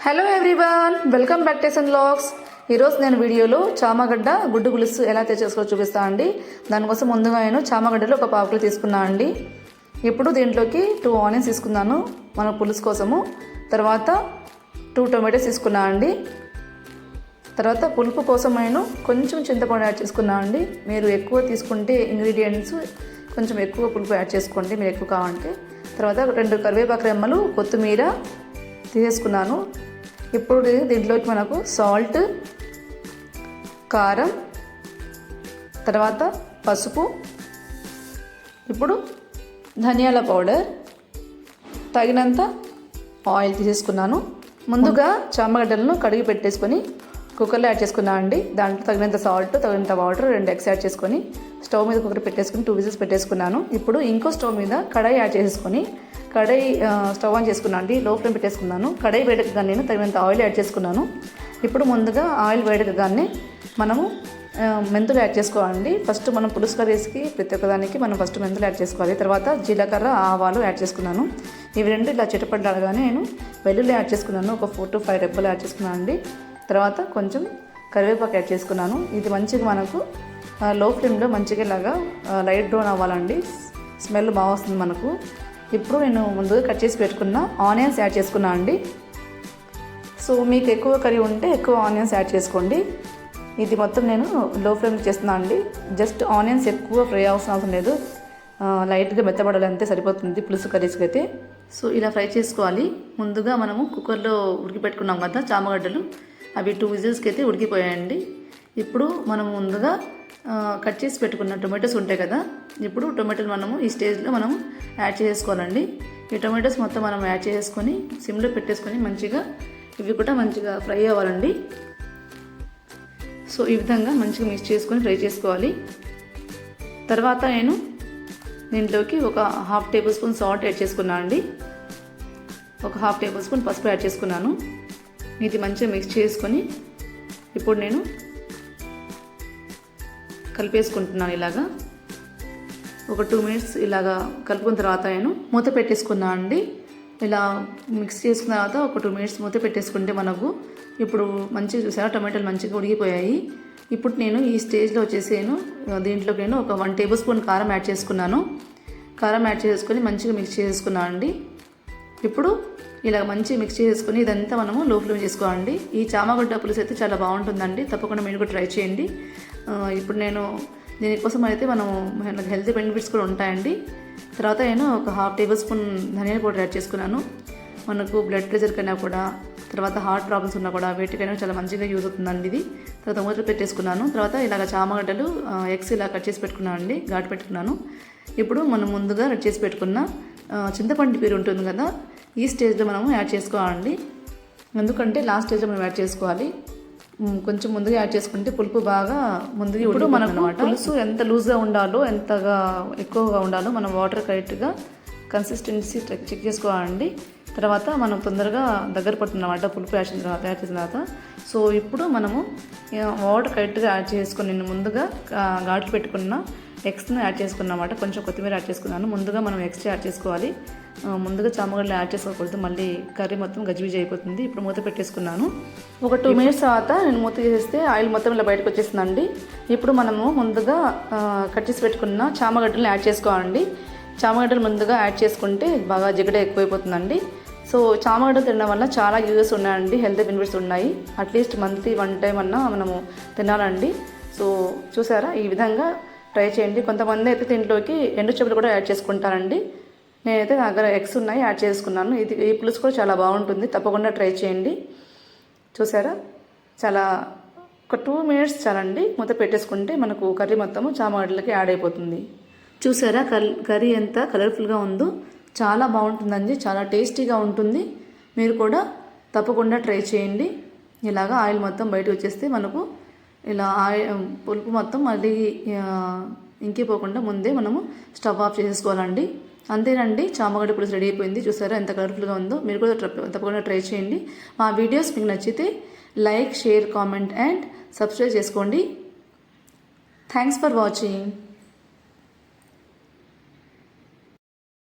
Hello everyone, welcome back to SN vlogs. ఈరోజు నేను వీడియోలో చామగడ్డ గుడ్డు పులుసు ఎలా చేసుకోవాలో చూపిస్తాను అండి. దానికోసం ముందుగా నేను చామగడ్డలో ఒక పావు కిలో తీసుకున్నాను అండి. ఇప్పుడు దీంట్లోకి 2 ఆనియన్స్ తీసుకున్నాను మన పులుసు కోసము. తర్వాత 2 టొమాటోస్ తీసుకున్నాను అండి. తర్వాత పులుపు కోసం నేను కొంచెం చింతపండు యాడ్ చేసుకున్నాను అండి. మీరు ఎక్కువ తీసుకుంటే ఇంగ్రీడియంట్స్ కొంచెం ఎక్కువ పులుపు యాడ్ చేసుకోండి మీరు ఎక్కువ కావాలంటే. తర్వాత 2 కరివేపాకు రెమ్మలు, కొత్తిమీర తీసేసుకున్నాను. ఇప్పుడు దీంట్లోకి మనకు సాల్ట్, కారం, తర్వాత పసుపు, ఇప్పుడు ధనియాల పౌడర్, తగినంత ఆయిల్ తీసేసుకున్నాను. ముందుగా చామగడ్డలను కడిగి పెట్టేసుకొని కుక్కర్లో యాడ్ చేసుకున్నాను అండి. దాంట్లో తగినంత సాల్ట్, తగినంత వాటర్, 2 ఎగ్స్ యాడ్ చేసుకొని స్టవ్ మీద కుక్కర్ పెట్టేసుకొని 2 విజిల్స్ పెట్టేసుకున్నాను. ఇప్పుడు ఇంకో స్టవ్ మీద కడాయి యాడ్ చేసుకొని స్టవ్ ఆన్ చేసుకున్నాను అండి. లో ఫ్లేమ్ పెట్టేసుకున్నాను. కడాయి వేడకగానే నేను తగినంత ఆయిల్ యాడ్ చేసుకున్నాను. ఇప్పుడు ముందుగా ఆయిల్ వేడకగానే మనము మెంతులు యాడ్ చేసుకోవాలండి. ఫస్ట్ మనం పులుసు కర్రీస్కి ప్రతి ఒక్కదానికి మనం ఫస్ట్ మెంతులు యాడ్ చేసుకోవాలి. తర్వాత జీలకర్ర, ఆవాలు యాడ్ చేసుకున్నాను. ఇవి రెండు ఇలా చిటపడ్డాగానే నేను వెల్లుల్లి యాడ్ చేసుకున్నాను. ఒక 4 to 5 రెబ్బలు యాడ్ చేసుకున్నాను అండి. తర్వాత కొంచెం కరివేపాకు యాడ్ చేసుకున్నాను. ఇది మంచిగా మనకు లో ఫ్లేమ్లో మంచిగా ఇలాగా లైట్ బ్రౌన్ అవ్వాలండి. స్మెల్ బాగా వస్తుంది మనకు. ఇప్పుడు నేను ముందుగా కట్ చేసి పెట్టుకున్న ఆనియన్స్ యాడ్ చేసుకున్నాను అండి. సో మీకు ఎక్కువ కర్రీ ఉంటే ఎక్కువ ఆనియన్స్ యాడ్ చేసుకోండి. ఇది మొత్తం నేను లో ఫ్లేమ్ చేస్తున్నాను అండి. జస్ట్ ఆనియన్స్ ఎక్కువ ఫ్రై అవసరం లేదు, లైట్గా మెత్తబడాలి అంతే సరిపోతుంది పులుసు కర్రీస్కి అయితే. సో ఇలా ఫ్రై చేసుకోవాలి. ముందుగా మనము కుక్కర్లో ఉడికిపెట్టుకున్నాం కదా చామగడ్డలు, అవి 2 విజిల్స్కి అయితే ఉడికిపోయాయండి. ఇప్పుడు మనం ముందుగా కట్ చేసి పెట్టుకున్న టొమాటోస్ ఉంటాయి కదా, ఇప్పుడు టొమాటోలు మనము ఈ స్టేజ్లో మనము యాడ్ చేసుకోవాలండి. ఈ టొమాటోస్ మొత్తం మనం యాడ్ చేసుకొని సిమ్లో పెట్టేసుకొని మంచిగా ఇవి కూడా మంచిగా ఫ్రై అవ్వాలండి. సో ఈ విధంగా మంచిగా మిక్స్ చేసుకొని ఫ్రై చేసుకోవాలి. తర్వాత నేను దీంట్లోకి ఒక 1/2 టేబుల్ స్పూన్ సాల్ట్ యాడ్ చేసుకున్నాను అండి. ఒక 1/2 టేబుల్ స్పూన్ పసుపు యాడ్ చేసుకున్నాను. ఇది మంచిగా మిక్స్ చేసుకొని ఇప్పుడు నేను కలిపేసుకుంటున్నాను. ఇలాగా ఒక 2 మినిట్స్ ఇలాగా కలుపుకున్న తర్వాత నేను మూత పెట్టేసుకున్నాను అండి. ఇలా మిక్స్ చేసుకున్న తర్వాత ఒక 2 మినిట్స్ మూత పెట్టేసుకుంటే మనకు ఇప్పుడు మంచిగా చూసారా టొమాటోలు మంచిగా ఉడికిపోయాయి. ఇప్పుడు నేను ఈ స్టేజ్లో వచ్చేసాను. దీంట్లోకి నేను ఒక 1 టేబుల్ స్పూన్ కారం యాడ్ చేసుకున్నాను. కారం యాడ్ చేసుకొని మంచిగా మిక్స్ చేసుకున్నాను అండి. ఇప్పుడు ఇలా మంచిగా మిక్స్ చేసుకొని ఇదంతా మనము లో ఫ్లేమ్ చేసుకోవాలండి. ఈ చామగడ్డ పులుసు అయితే చాలా బాగుంటుందండి, తప్పకుండా మీరు కూడా ట్రై చేయండి. ఇప్పుడు నేను దీనికోసం అయితే మనము హెల్తీ బెనిఫిట్స్ కూడా ఉంటాయండి. తర్వాత నేను ఒక 1/2 టేబుల్ స్పూన్ ధనియాల పౌడర్ యాడ్ చేసుకున్నాను. మనకు బ్లడ్ ప్రెషర్ కన్నా కూడా, తర్వాత హార్ట్ ప్రాబ్లమ్స్ ఉన్నా కూడా వీటికైనా చాలా మంచిగా యూజ్ అవుతుందండి ఇది. తర్వాత మూత పెట్టేసుకున్నాను. తర్వాత ఇలాగ చామగడ్డలు ఎగ్స్ ఇలా కట్ చేసి పెట్టుకున్నాను అండి, ఘాటు పెట్టుకున్నాను. ఇప్పుడు మనం ముందుగా రెడ్ చేసి పెట్టుకున్న చింతపండు పీరు ఉంటుంది కదా, ఈ స్టేజ్లో మనము యాడ్ చేసుకోవాలండి. ఎందుకంటే లాస్ట్ స్టేజ్లో మనం యాడ్ చేసుకోవాలి. కొంచెం ముందుగా యాడ్ చేసుకుంటే పులుపు బాగా ముందుగా. ఇప్పుడు మనకు పులుసు ఎంత లూజ్గా ఉండాలో, ఎంతగా ఎక్కువగా ఉండాలో మనం వాటర్ కరెక్ట్గా కన్సిస్టెన్సీ చెక్ చేసుకోవాలండి. తర్వాత మనం తొందరగా దగ్గర పడుతున్నమాట పులుపు యాడ్ చేసిన తర్వాత. సో ఇప్పుడు మనము వాటర్ కరెక్ట్గా యాడ్ చేసుకొని నేను ముందుగా ఘాట్లు పెట్టుకున్న ఎగ్స్ను యాడ్ చేసుకున్నమాట. కొంచెం కొత్తిమీర యాడ్ చేసుకున్నాను. ముందుగా మనం ఎగ్స్ యాడ్ చేసుకోవాలి. ముందుగా చామగడ్డలు యాడ్ చేసుకోకూడదు, మళ్ళీ కర్రీ మొత్తం గజిబిజి అయిపోతుంది. ఇప్పుడు మూత పెట్టేసుకున్నాను. ఒక 2 మినిట్స్ తర్వాత నేను మూత చేస్తే ఆయిల్ మొత్తం ఇలా బయటకు వచ్చేస్తుందండి. ఇప్పుడు మనము ముందుగా కట్ చేసి పెట్టుకున్న చామగడ్డలను యాడ్ చేసుకోవాలండి. చామగడ్డలు ముందుగా యాడ్ చేసుకుంటే బాగా జిగడ ఎక్కువైపోతుందండి. సో చామగడ్డలు తినడం వల్ల చాలా యూజెస్ ఉన్నాయండి, హెల్త్ బెనిఫిట్స్ ఉన్నాయి. అట్లీస్ట్ మంత్లీ 1 టైం అన్నా మనము తినాలండి. సో చూసారా, ఈ విధంగా ట్రై చేయండి. కొంతమంది అయితే దీంట్లోకి ఎండు చేపలు కూడా యాడ్ చేసుకుంటారండి. నేనైతే నా దగ్గర ఎగ్స్ ఉన్నాయి, యాడ్ చేసుకున్నాను. ఈ పులుసు కూడా చాలా బాగుంటుంది, తప్పకుండా ట్రై చేయండి. చూసారా, చాలా ఒక 2 మినిట్స్ చాలండి. మూత పెట్టేసుకుంటే మనకు కర్రీ మొత్తము చామగడ్డలకి యాడ్ అయిపోతుంది. చూసారా కర్రీ ఎంత కలర్ఫుల్గా ఉందో, చాలా బాగుంటుందండి, చాలా టేస్టీగా ఉంటుంది. మీరు కూడా తప్పకుండా ట్రై చేయండి. ఇలాగా ఆయిల్ మొత్తం బయట వచ్చేస్తే మనకు ఇలా పులుపు మొత్తం మళ్ళీ ఇంకిపోకుండా ముందే మనము స్టవ్ ఆఫ్ చేసేసుకోవాలండి. అంతేనండి, చామగడ్డ పులుసు రెడీ అయిపోయింది. చూసారా ఎంత కలర్ఫుల్గా ఉందో. మీరు కూడా తప్పకుండా ట్రై చేయండి. మా వీడియోస్ మీకు నచ్చితే like, share, comment and subscribe చేసుకోండి. Thanks for watching.